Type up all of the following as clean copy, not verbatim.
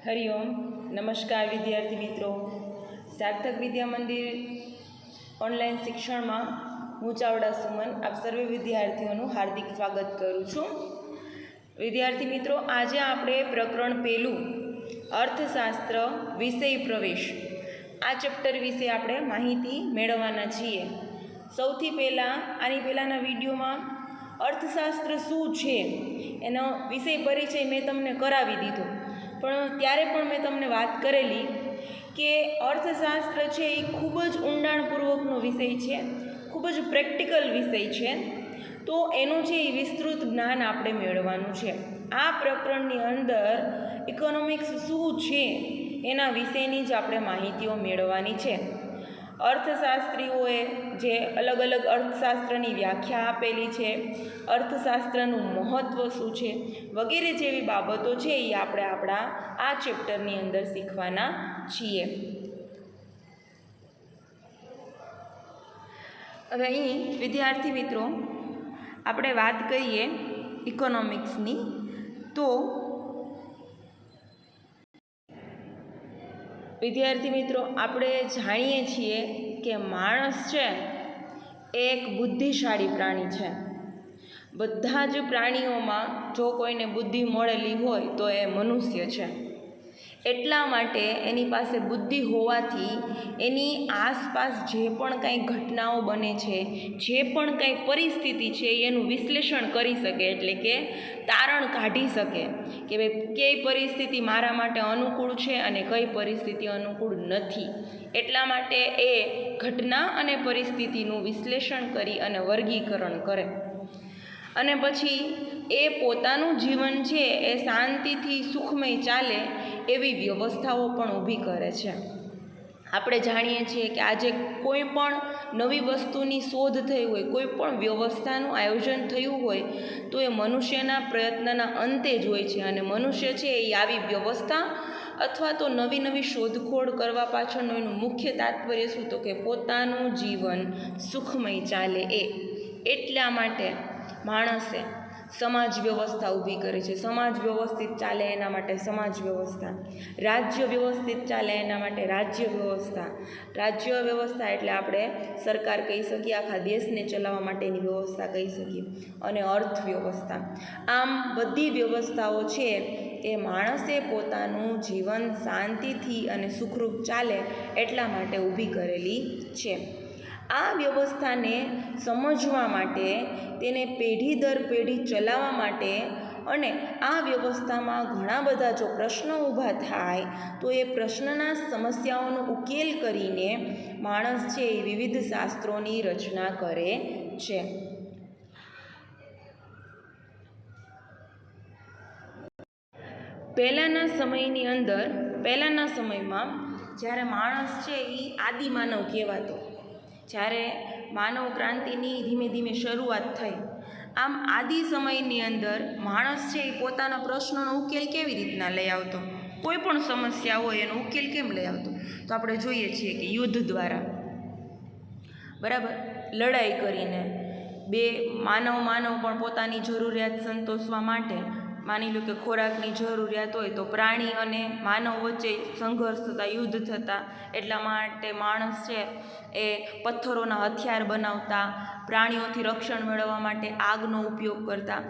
હરિઓમ. નમસ્કાર વિદ્યાર્થી મિત્રો. સાર્થક વિદ્યા મંદિર ઓનલાઈન શિક્ષણમાં હું ચાવડા સુમન આપ સર્વે વિદ્યાર્થીઓનું હાર્દિક સ્વાગત કરું છું. વિદ્યાર્થી મિત્રો, આજે આપણે પ્રકરણ પહેલું અર્થશાસ્ત્ર વિષય પ્રવેશ આ ચેપ્ટર વિશે આપણે માહિતી મેળવવાના છીએ. સૌથી પહેલાં આની પહેલાંના વિડીયોમાં અર્થશાસ્ત્ર શું છે એનો વિષય પરિચય મેં તમને કરાવી દીધો, પણ ત્યારે પણ મેં તમને વાત કરેલી કે અર્થશાસ્ત્ર છે એ ખૂબ જ ઊંડાણપૂર્વકનો વિષય છે, ખૂબ જ પ્રેક્ટિકલ વિષય છે. તો એનું છે એ વિસ્તૃત જ્ઞાન આપણે મેળવવાનું છે. આ પ્રકરણની અંદર ઇકોનોમિક્સ શું છે એના વિષયની જ આપણે માહિતીઓ મેળવવાની છે. અર્થશાસ્ત્રીઓએ જે અલગ અલગ અર્થશાસ્ત્રની વ્યાખ્યા આપેલી છે, અર્થશાસ્ત્રનું મહત્ત્વ શું છે વગેરે જેવી બાબતો છે એ આપણે આપણા આ ચેપ્ટરની અંદર શીખવાના છીએ. હવે અહીં વિદ્યાર્થી મિત્રો આપણે વાત કરીએ ઇકોનોમિક્સની. તો વિદ્યાર્થી મિત્રો, આપણે જાણીએ છીએ કે માણસ છે એ એક બુદ્ધિશાળી પ્રાણી છે. બધા જ પ્રાણીઓમાં જો કોઈને બુદ્ધિ મળેલી હોય તો એ મનુષ્ય છે. એટલા માટે એની પાસે બુદ્ધિ હોવાથી એની આસપાસ જે પણ કાંઈ ઘટનાઓ બને છે, જે પણ કાંઈ પરિસ્થિતિ છે એનું વિશ્લેષણ કરી શકે, એટલે કે તારણ કાઢી શકે કે ભાઈ કઈ પરિસ્થિતિ મારા માટે અનુકૂળ છે અને કઈ પરિસ્થિતિ અનુકૂળ નથી. એટલા માટે એ ઘટના અને પરિસ્થિતિનું વિશ્લેષણ કરી અને વર્ગીકરણ કરે અને પછી એ પોતાનું જીવન છે એ શાંતિથી સુખમય ચાલે એવી વ્યવસ્થાઓ પણ ઊભી કરે છે. આપણે જાણીએ છીએ કે આજે કોઈ પણ નવી વસ્તુની શોધ થઈ હોય, કોઈ પણ વ્યવસ્થાનું આયોજન થયું હોય તો એ મનુષ્યના પ્રયત્નના અંતે જ હોય છે. અને મનુષ્ય છે એ આવી વ્યવસ્થા અથવા તો નવી નવી શોધખોળ કરવા પાછળનું એનું મુખ્ય તાત્પર્ય શું, તો કે પોતાનું જીવન સુખમય ચાલે એ. એટલા માટે માણસે સમાજ વ્યવસ્થા ઊભી કરી છે. સમાજ વ્યવસ્થિત ચાલે એના માટે સમાજ વ્યવસ્થા, રાજ્ય વ્યવસ્થિત ચાલે એના માટે રાજ્ય વ્યવસ્થા. રાજ્ય વ્યવસ્થા એટલે આપણે સરકાર કહી શકીએ, આખા દેશને ચલાવવા માટેની વ્યવસ્થા કહી શકીએ. અને અર્થવ્યવસ્થા. આમ બધી વ્યવસ્થાઓ છે એ માણસે પોતાનું જીવન શાંતિથી અને સુખરૂપ ચાલે એટલા માટે ઊભી કરેલી છે. આ વ્યવસ્થાને સમજવા માટે, તેને પેઢી દર પેઢી ચલાવવા માટે અને આ વ્યવસ્થામાં ઘણા બધા જો પ્રશ્નો ઊભા થાય તો એ પ્રશ્નના સમસ્યાઓનો ઉકેલ કરીને માણસ છે એ વિવિધ શાસ્ત્રોની રચના કરે છે. પહેલાંના સમયમાં જ્યારે માણસ છે એ આદિમાનવ કહેવાતો, જ્યારે માનવ ક્રાંતિની ધીમે ધીમે શરૂઆત થઈ, આમ આદિ સમયની અંદર માણસ છે એ પોતાના પ્રશ્નોનો ઉકેલ કેવી રીતના લઈ આવતો, કોઈ પણ સમસ્યા હોય એનો ઉકેલ કેમ લઈ આવતો, તો આપણે જોઈએ છીએ કે યુદ્ધ દ્વારા, બરાબર, લડાઈ કરીને. બે માનવ પણ પોતાની જરૂરિયાત સંતોષવા માટે, માની લો કે ખોરાકની જરૂરિયાત હોય તો પ્રાણી અને માનવ વચ્ચે સંઘર્ષ થતા, યુદ્ધ થતા. એટલા માટે માણસ છે એ પથ્થરોના હથિયાર બનાવતા, પ્રાણીઓથી રક્ષણ મેળવવા માટે આગનો ઉપયોગ કરતા.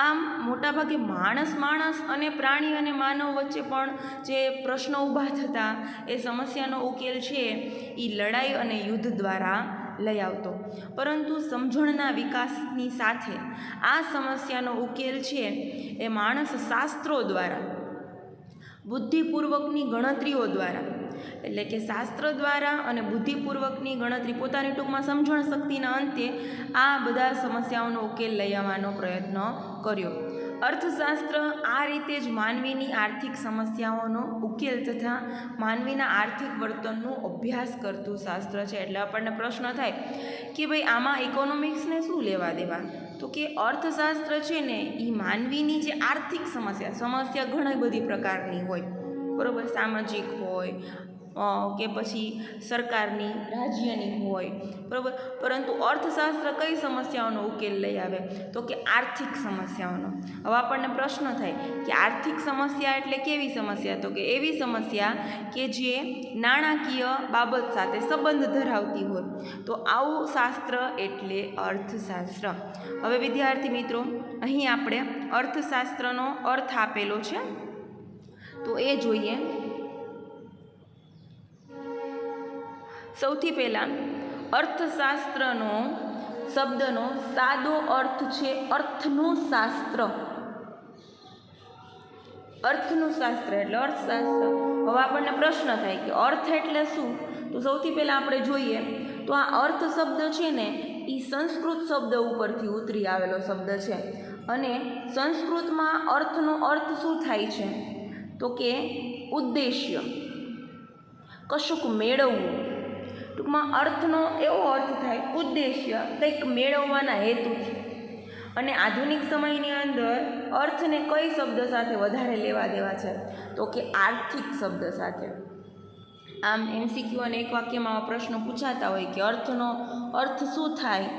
આમ મોટાભાગે માણસ અને પ્રાણી અને માનવ વચ્ચે પણ જે પ્રશ્નો ઊભા થતા એ સમસ્યાનો ઉકેલ છે એ લડાઈ અને યુદ્ધ દ્વારા લઈ આવતો. પરંતુ સમજણના વિકાસની સાથે આ સમસ્યાનો ઉકેલ છે એ માણસ શાસ્ત્રો દ્વારા, બુદ્ધિપૂર્વકની ગણતરીઓ દ્વારા, એટલે કે શાસ્ત્ર દ્વારા અને બુદ્ધિપૂર્વકની ગણતરી, પોતાની ટૂંકમાં સમજણ શક્તિના અંતે આ બધા સમસ્યાઓનો ઉકેલ લઈ આવવાનો પ્રયત્ન કર્યો. અર્થશાસ્ત્ર આ રીતે જ માનવીની આર્થિક સમસ્યાઓનો ઉકેલ તથા માનવીના આર્થિક વર્તનનો અભ્યાસ કરતું શાસ્ત્ર છે. એટલે આપણને પ્રશ્ન થાય કે ભાઈ આમાં ઇકોનોમિક્સને શું લેવા દેવા, તો કે અર્થશાસ્ત્ર છે ને એ માનવીની જે આર્થિક સમસ્યા ઘણી બધી પ્રકારની હોય, બરાબર, સામાજિક હોય, કે પછી સરકારની રાજ્યની હોય, બરાબર. પરંતુ અર્થશાસ્ત્ર કઈ સમસ્યાઓનો ઉકેલ લઈ આવે? તો કે આર્થિક સમસ્યાઓનો. હવે આપણને પ્રશ્ન થાય કે આર્થિક સમસ્યા એટલે કેવી સમસ્યા? તો કે એવી સમસ્યા કે જે નાણાકીય બાબત સાથે સંબંધ ધરાવતી હોય, તો આવું શાસ્ત્ર એટલે અર્થશાસ્ત્ર. હવે વિદ્યાર્થી મિત્રો, અહીં આપણે અર્થશાસ્ત્રનો અર્થ આપેલો છે, તો એ જોઈએ. સૌથી પહેલાં અર્થશાસ્ત્રનો શબ્દનો સાદો અર્થ છે અર્થનું શાસ્ત્ર. અર્થનું શાસ્ત્ર એટલે અર્થશાસ્ત્ર. હવે આપણને પ્રશ્ન થાય કે અર્થ એટલે શું? તો સૌથી પહેલાં આપણે જોઈએ તો આ અર્થ શબ્દ છે ને એ સંસ્કૃત શબ્દ ઉપરથી ઉતરી આવેલો શબ્દ છે. અને સંસ્કૃતમાં અર્થનો અર્થ શું થાય છે? તો કે ઉદ્દેશ્ય, કશુંક મેળવવું. ટૂંકમાં અર્થનો એવો અર્થ થાય ઉદ્દેશ્ય, કંઈક મેળવવાના હેતુથી. અને આધુનિક સમયની અંદર અર્થને કઈ શબ્દ સાથે વધારે લેવા દેવા છે? તો કે આર્થિક શબ્દ સાથે. આમ MCQ અને એક વાક્યમાં પ્રશ્નો પૂછાતા હોય કે અર્થનો અર્થ શું થાય?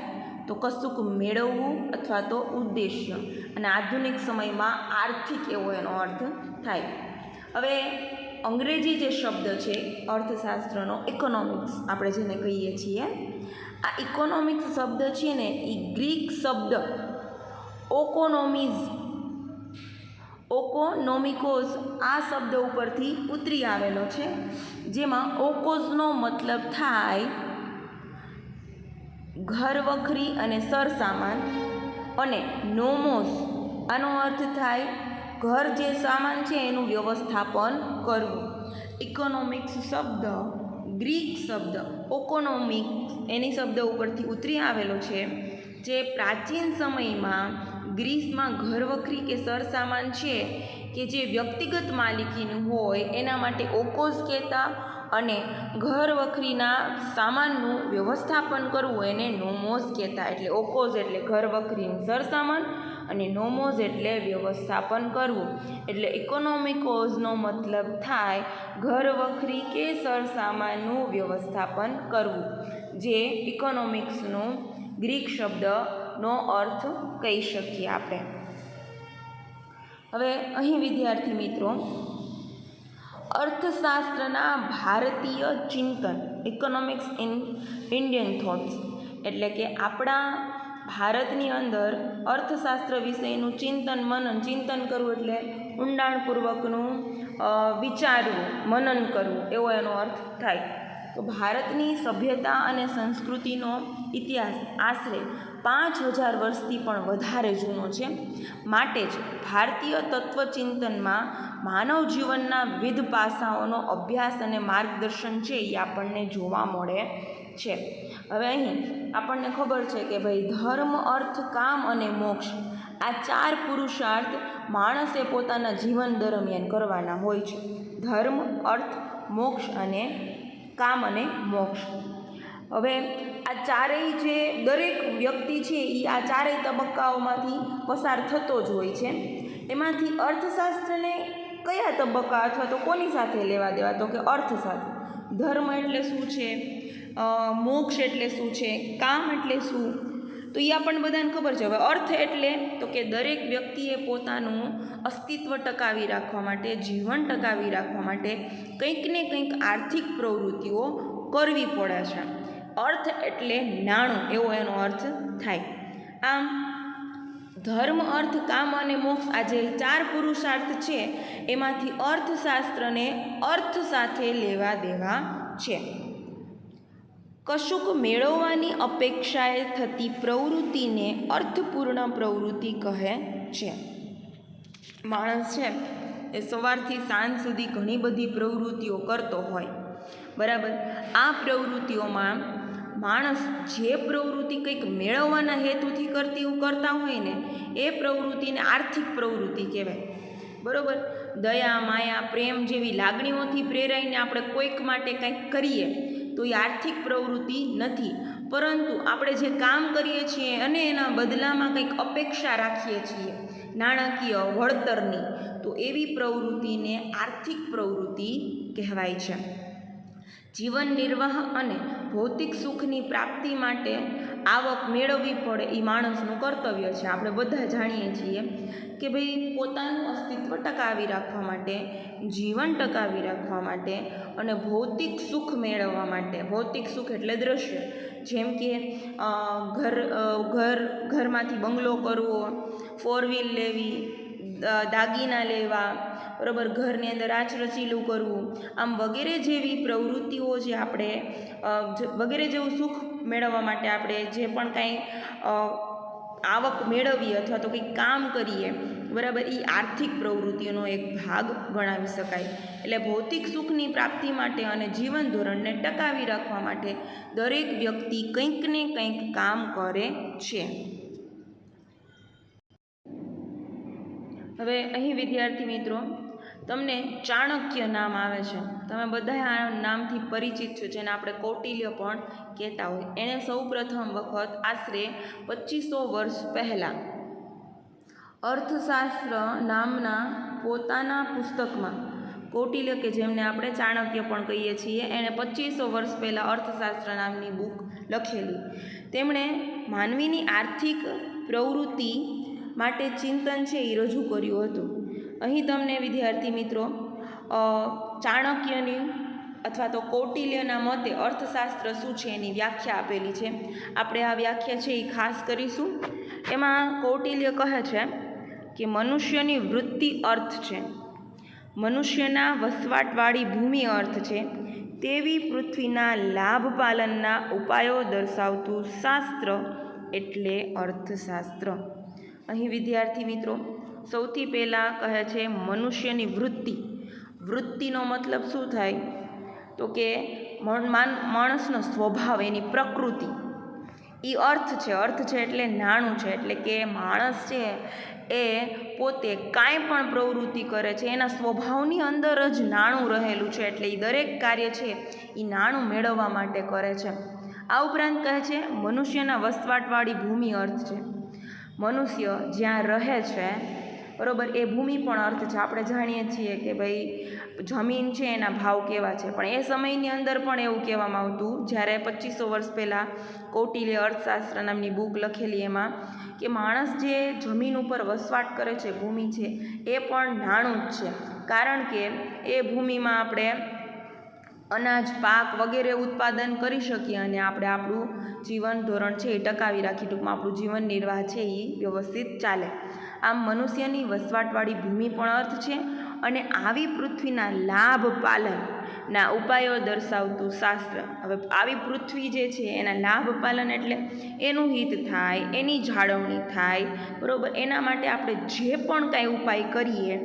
તો કશુંક મેળવવું અથવા તો ઉદ્દેશ્ય. અને આધુનિક સમયમાં આર્થિક એવો એનો અર્થ થાય. હવે અંગ્રેજી જે શબ્દ છે અર્થશાસ્ત્રનો, ઇકોનોમિક્સ આપણે જેને કહીએ છીએ, આ ઇકોનોમિક્સ શબ્દ છે ને એ ગ્રીક શબ્દ ઓકોનોમિકોઝ આ શબ્દ ઉપરથી ઉતરી આવેલો છે, જેમાં ઓકોઝનો મતલબ થાય ઘર વખરી અને સરસામાન, અને નોમોસ આનો અર્થ થાય ઘર જે સામાન છે એનું વ્યવસ્થાપન કરવું. ઇકોનોમિક્સ શબ્દ ગ્રીક શબ્દ ઓકોનોમિક્સ એની શબ્દ ઉપરથી ઉતરી આવેલો છે, જે પ્રાચીન સમયમાં ગ્રીસમાં ઘરવખરી કે સરસામાન છે કે જે વ્યક્તિગત માલિકીનું હોય એના માટે ઓકોઝ કહેતા, અને ઘર વખરીના સામાનનું વ્યવસ્થાપન કરવું એને નોમોસ કહેતા. એટલે ઓકોઝ એટલે ઘર વખરીનું સરસામાન અને નોમોઝ એટલે વ્યવસ્થાપન કરવું. એટલે ઇકોનોમિકોઝનો મતલબ થાય ઘર વખરી કે સરસામાનનું વ્યવસ્થાપન કરવું, જે ઇકોનોમિક્સનો ગ્રીક શબ્દનો અર્થ કહી શકીએ આપણે. હવે અહીં વિદ્યાર્થી મિત્રો, અર્થશાસ્ત્રના ભારતીય ચિંતન, ઇકોનોમિક્સ ઇન ઇન્ડિયન થોટ્સ, એટલે કે આપણા ભારતની અંદર અર્થશાસ્ત્ર વિષયનું ચિંતન કરવું એટલે ઊંડાણપૂર્વકનું વિચારવું, મનન કરવું, એવો એનો અર્થ થાય. તો ભારતની સભ્યતા અને સંસ્કૃતિનો ઇતિહાસ આશરે 5000 વર્ષથી પણ વધારે જૂનો છે. માટે જ ભારતીય તત્વચિંતનમાં માનવ જીવનના વિવિધ પાસાઓનો અભ્યાસ અને માર્ગદર્શન છે એ આપણને જોવા મળે છે. હવે અહીં આપણને ખબર છે કે ભાઈ ધર્મ, અર્થ, કામ અને મોક્ષ આ 4 પુરુષાર્થ માણસે પોતાના જીવન દરમિયાન કરવાના હોય છે. ધર્મ, અર્થ, મોક્ષ અને કામ અને મોક્ષ. હવે આ ચારેય જે દરેક વ્યક્તિ છે એ આ ચારેય તબક્કાઓમાંથી પસાર થતો જ હોય છે. એમાંથી અર્થશાસ્ત્રને કયા તબક્કા અથવા તો કોની સાથે લેવા દેવા? તો કે અર્થ સાથે. ધર્મ એટલે શું છે, મોક્ષ એટલે શું છે, કામ એટલે શું, તો એ આપણને બધાને ખબર છે. હવે અર્થ એટલે તો કે દરેક વ્યક્તિએ પોતાનું અસ્તિત્વ ટકાવી રાખવા માટે, જીવન ટકાવી રાખવા માટે કંઈક ને કંઈક આર્થિક પ્રવૃત્તિઓ કરવી પડે છે. અર્થ એટલે નાણું, એવો એનો અર્થ થાય. આમ ધર્મ, અર્થ, કામ અને મોક્ષ આ જે 4 પુરુષાર્થ છે એમાંથી અર્થશાસ્ત્રને અર્થ સાથે લેવા દેવા છે. કશુંક મેળવવાની અપેક્ષાએ થતી પ્રવૃત્તિને અર્થપૂર્ણ પ્રવૃત્તિ કહે છે. માણસ છે એ સવારથી સાંજ સુધી ઘણી બધી પ્રવૃત્તિઓ કરતો હોય, બરાબર. આ પ્રવૃત્તિઓમાં માણસ જે પ્રવૃત્તિ કંઈક મેળવવાના હેતુથી કરતા હોય ને એ પ્રવૃત્તિને આર્થિક પ્રવૃત્તિ કહેવાય, બરાબર. દયા, માયા, પ્રેમ જેવી લાગણીઓથી પ્રેરાઈને આપણે કોઈક માટે કંઈક કરીએ તો એ આર્થિક પ્રવૃત્તિ નથી. પરંતુ આપણે જે કામ કરીએ છીએ અને એના બદલામાં કંઈક અપેક્ષા રાખીએ છીએ નાણાકીય વળતરની, તો એવી પ્રવૃત્તિને આર્થિક પ્રવૃત્તિ કહેવાય છે. જીવન નિર્વાહ અને ભૌતિક સુખની પ્રાપ્તિ માટે આવક મેળવવી પડે એ માણસનું કર્તવ્ય છે. આપણે બધા જાણીએ છીએ કે ભાઈ પોતાનું અસ્તિત્વ ટકાવી રાખવા માટે, જીવન ટકાવી રાખવા માટે અને ભૌતિક સુખ મેળવવા માટે, ભૌતિક સુખ એટલે દ્રશ્ય, જેમ કે ઘરમાંથી બંગલો કરવો, 4 વ્હીલ લેવી, દાગીના લેવા, બરાબર, ઘરની અંદર રાચરચીલું કરવું, આમ વગેરે જેવી પ્રવૃત્તિઓ જે આપણે વગેરે જેવું સુખ મેળવવા માટે આપણે જે પણ કાંઈ આવક મેળવીએ અથવા તો કંઈક કામ કરીએ, બરાબર, એ આર્થિક પ્રવૃત્તિઓનો એક ભાગ ગણાવી શકાય. એટલે ભૌતિક સુખની પ્રાપ્તિ માટે અને જીવન ધોરણને ટકાવી રાખવા માટે દરેક વ્યક્તિ કંઈક ને કંઈક કામ કરે છે. હવે અહીં વિદ્યાર્થી મિત્રો તમને ચાણક્ય નામ આવે છે. તમે બધા આ નામથી પરિચિત છો, જેને આપણે કૌટિલ્ય પણ કહેતા હોય. એણે સૌ પ્રથમ વખત આશરે 2500 વર્ષ પહેલાં અર્થશાસ્ત્ર નામના પોતાના પુસ્તકમાં, કૌટિલ્ય કે જેમને આપણે ચાણક્ય પણ કહીએ છીએ, એણે 2500 વર્ષ પહેલાં અર્થશાસ્ત્ર નામની બુક લખેલી. તેમણે માનવીની આર્થિક પ્રવૃત્તિ માટે ચિંતન છે એ રજૂ કર્યું હતું. અહીં તમને વિદ્યાર્થી મિત્રો ચાણક્યની અથવા તો કૌટિલ્યના મતે અર્થશાસ્ત્ર શું છે એની વ્યાખ્યા આપેલી છે. આપણે આ વ્યાખ્યા છે એ ખાસ કરીશું. એમાં કૌટિલ્ય કહે છે કે મનુષ્યની વૃત્તિ અર્થ છે, મનુષ્યના વસવાટવાળી ભૂમિ અર્થ છે, તેવી પૃથ્વીના લાભ પાલનના ઉપાયો દર્શાવતું શાસ્ત્ર એટલે અર્થશાસ્ત્ર. અહીં વિદ્યાર્થી મિત્રો સૌથી પહેલાં કહે છે મનુષ્યની વૃત્તિ. વૃત્તિનો મતલબ શું થાય તો કે માણસનો સ્વભાવ, એની પ્રકૃતિ, એ અર્થ છે. અર્થ છે એટલે નાણું છે, એટલે કે માણસ છે એ પોતે કાંઈ પણ પ્રવૃત્તિ કરે છે એના સ્વભાવની અંદર જ નાણું રહેલું છે, એટલે એ દરેક કાર્ય છે એ નાણું મેળવવા માટે કરે છે. આ ઉપરાંત કહે છે મનુષ્યના વસવાટવાળી ભૂમિ અર્થ છે. મનુષ્ય જ્યાં રહે છે, બરાબર, એ ભૂમિ પણ અર્થ છે. આપણે જાણીએ છીએ કે ભાઈ જમીન છે એના ભાવ કેવા છે, પણ એ સમયની અંદર પણ એવું કહેવામાં આવતું, જ્યારે 2500 વર્ષ પહેલાં કૌટિલ્ય અર્થશાસ્ત્ર નામની બુક લખેલી એમાં, કે માણસ જે જમીન ઉપર વસવાટ કરે છે, ભૂમિ છે, એ પણ નાણું જ છે. કારણ કે એ ભૂમિમાં આપણે અનાજ, પાક વગેરે ઉત્પાદન કરી શકીએ અને આપણે આપણું જીવન ધોરણ છે એ ટકાવી રાખી, ટૂંકમાં આપણું જીવન નિર્વાહ છે એ વ્યવસ્થિત ચાલે. આમ મનુષ્યની વસવાટવાળી ભૂમિ પણ અર્થ છે અને આવી પૃથ્વીના લાભ પાલનના ઉપાયો દર્શાવતું શાસ્ત્ર. હવે આવી પૃથ્વી જે છે એના લાભ પાલન એટલે એનું હિત થાય, એની જાળવણી થાય, બરાબર, એના માટે આપણે જે પણ કાંઈ ઉપાય કરીએ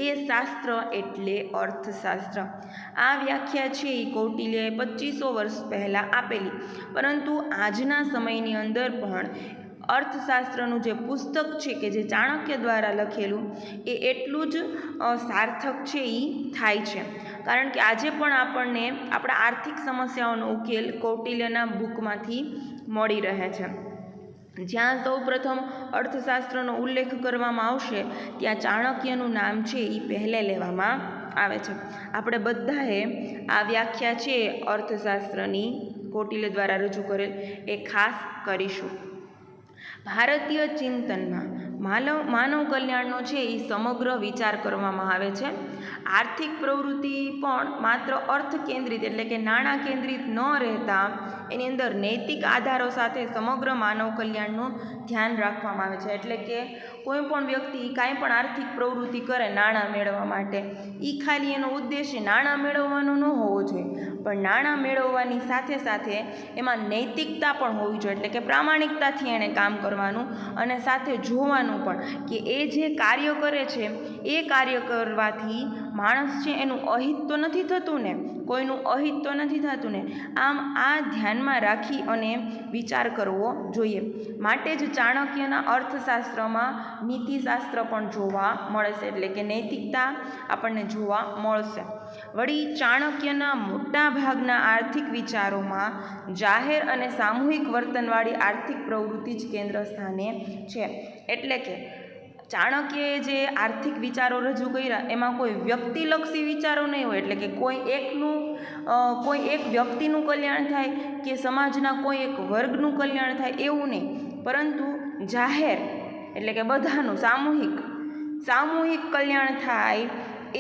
એ શાસ્ત્ર એટલે અર્થશાસ્ત્ર. આ વ્યાખ્યા છે એ કૌટિલ્યએ 2500 વર્ષ પહેલાં આપેલી, પરંતુ આજના સમયની અંદર પણ અર્થશાસ્ત્રનું જે પુસ્તક છે કે જે ચાણક્ય દ્વારા લખેલું, એ એટલું જ સાર્થક છે એ થાય છે. કારણ કે આજે પણ આપણને આપણા આર્થિક સમસ્યાઓનો ઉકેલ કૌટિલ્યના બુકમાંથી મળી રહે છે. જ્યાં સૌ પ્રથમ અર્થશાસ્ત્રનો ઉલ્લેખ કરવામાં આવશે ત્યાં ચાણક્યનું નામ છે એ પહેલે લેવામાં આવે છે. આપણે બધાએ આ વ્યાખ્યા છે અર્થશાસ્ત્રની કૌટિલ્ય દ્વારા રજૂ કરેલ એ ખાસ કરીશું. ભારતીય ચિંતનમાં માનવ કલ્યાણનો છે એ સમગ્ર વિચાર કરવામાં આવે છે. આર્થિક પ્રવૃત્તિ પણ માત્ર અર્થ કેન્દ્રિત એટલે કે નાણાં કેન્દ્રિત ન રહેતા એની અંદર નૈતિક આધારો સાથે સમગ્ર માનવ કલ્યાણનું ધ્યાન રાખવામાં આવે છે. એટલે કે કોઈ પણ વ્યક્તિ કાંઈ પણ આર્થિક પ્રવૃત્તિ કરે નાણાં મેળવવા માટે, એ ખાલી એનો ઉદ્દેશ્ય નાણાં મેળવવાનો ન હોવો જોઈએ, પણ નાણાં મેળવવાની સાથે સાથે એમાં નૈતિકતા પણ હોવી જોઈએ. એટલે કે પ્રામાણિકતાથી એણે કામ કરવાનું અને સાથે જોવાનું પણ કે એ જે કાર્ય કરે છે એ કાર્ય કરવાથી માણસ છે એનું અહિત તો નથી થતું ને, કોઈનું અહિત તો નથી થતું ને. આમ આ ધ્યાનમાં રાખી અને વિચાર કરવો જોઈએ. માટે જ ચાણક્યના અર્થશાસ્ત્રમાં નીતિશાસ્ત્ર પણ જોવા મળે છે, એટલે કે નૈતિકતા આપણને જોવા મળશે. વળી ચાણક્યના મોટા ભાગના આર્થિક વિચારોમાં જાહેર અને સામૂહિક વર્તનવાળી આર્થિક પ્રવૃત્તિ જ કેન્દ્ર સ્થાને છે. એટલે કે ચાણક્યએ જે આર્થિક વિચારો રજૂ કર્યા એમાં કોઈ વ્યક્તિલક્ષી વિચારો નહીં હોય, એટલે કે કોઈ એક વ્યક્તિનું કલ્યાણ થાય કે સમાજના કોઈ એક વર્ગનું કલ્યાણ થાય એવું નહીં, પરંતુ જાહેર એટલે કે બધાનું સામૂહિક કલ્યાણ થાય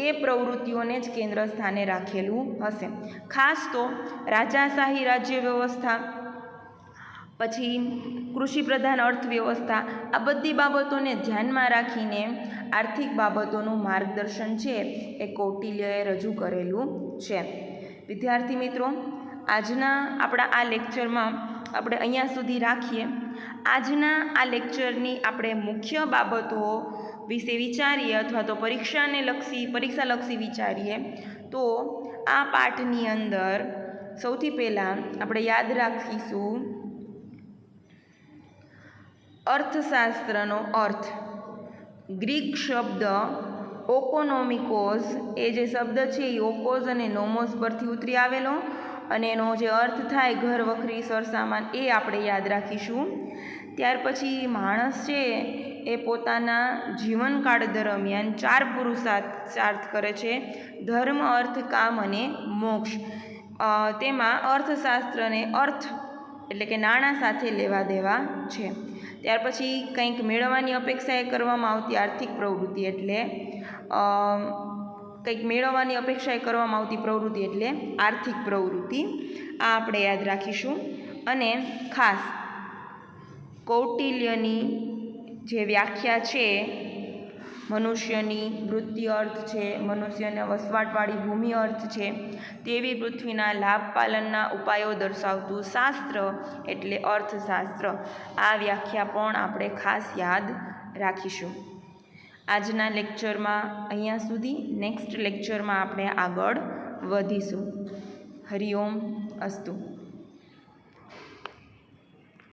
એ પ્રવૃત્તિઓને જ કેન્દ્ર સ્થાને રાખેલું હશે. ખાસ તો રાજાશાહી રાજ્ય વ્યવસ્થા, પછી કૃષિ પ્રધાન અર્થવ્યવસ્થા, આ બધી બાબતોને ધ્યાનમાં રાખીને આર્થિક બાબતોનું માર્ગદર્શન છે એ કૌટિલ્યએ રજૂ કરેલું છે. વિદ્યાર્થી મિત્રો, આજના આપણા આ લેક્ચરમાં આપણે અહીંયા સુધી રાખીએ. આજના આ લેક્ચરની આપણે મુખ્ય બાબતો વિશે વિચારીએ અથવા તો પરીક્ષાલક્ષી વિચારીએ તો આ પાઠની અંદર સૌથી પહેલાં આપણે યાદ રાખીશું અર્થશાસ્ત્રનો અર્થ. ગ્રીક શબ્દ ઓકોનોમિકોઝ, એ જે શબ્દ છે એ ઓકોઝ અને નોમોસ પરથી ઉતરી આવેલો, અને એનો જે અર્થ થાય ઘર વખરી સરસામાન, એ આપણે યાદ રાખીશું. ત્યાર પછી માણસ છે એ પોતાના જીવનકાળ દરમિયાન 4 પુરુષાર્થ કરે છે: ધર્મ, અર્થ, કામ અને મોક્ષ. તેમાં અર્થશાસ્ત્રને અર્થ એટલે કે નાણાં સાથે લેવા દેવા છે. ત્યાર પછી કંઈક મેળવવાની અપેક્ષાએ કરવામાં આવતી આર્થિક પ્રવૃત્તિ એટલે આર્થિક પ્રવૃત્તિ. આ આપણે યાદ રાખીશું. અને ખાસ કૌટિલ્યની જે વ્યાખ્યા છે, મનુષ્યની વૃત્તિ અર્થ છે, મનુષ્યને વસવાટવાળી ભૂમિ અર્થ છે, તેવી પૃથ્વીના લાભ પાલનના ઉપાયો દર્શાવતું શાસ્ત્ર એટલે અર્થશાસ્ત્ર. આ વ્યાખ્યા પણ આપણે ખાસ યાદ રાખીશું. આજના લેક્ચરમાં અહીંયા સુધી. નેક્સ્ટ લેક્ચરમાં આપણે આગળ વધીશું. હરિઓમ અસ્તુ.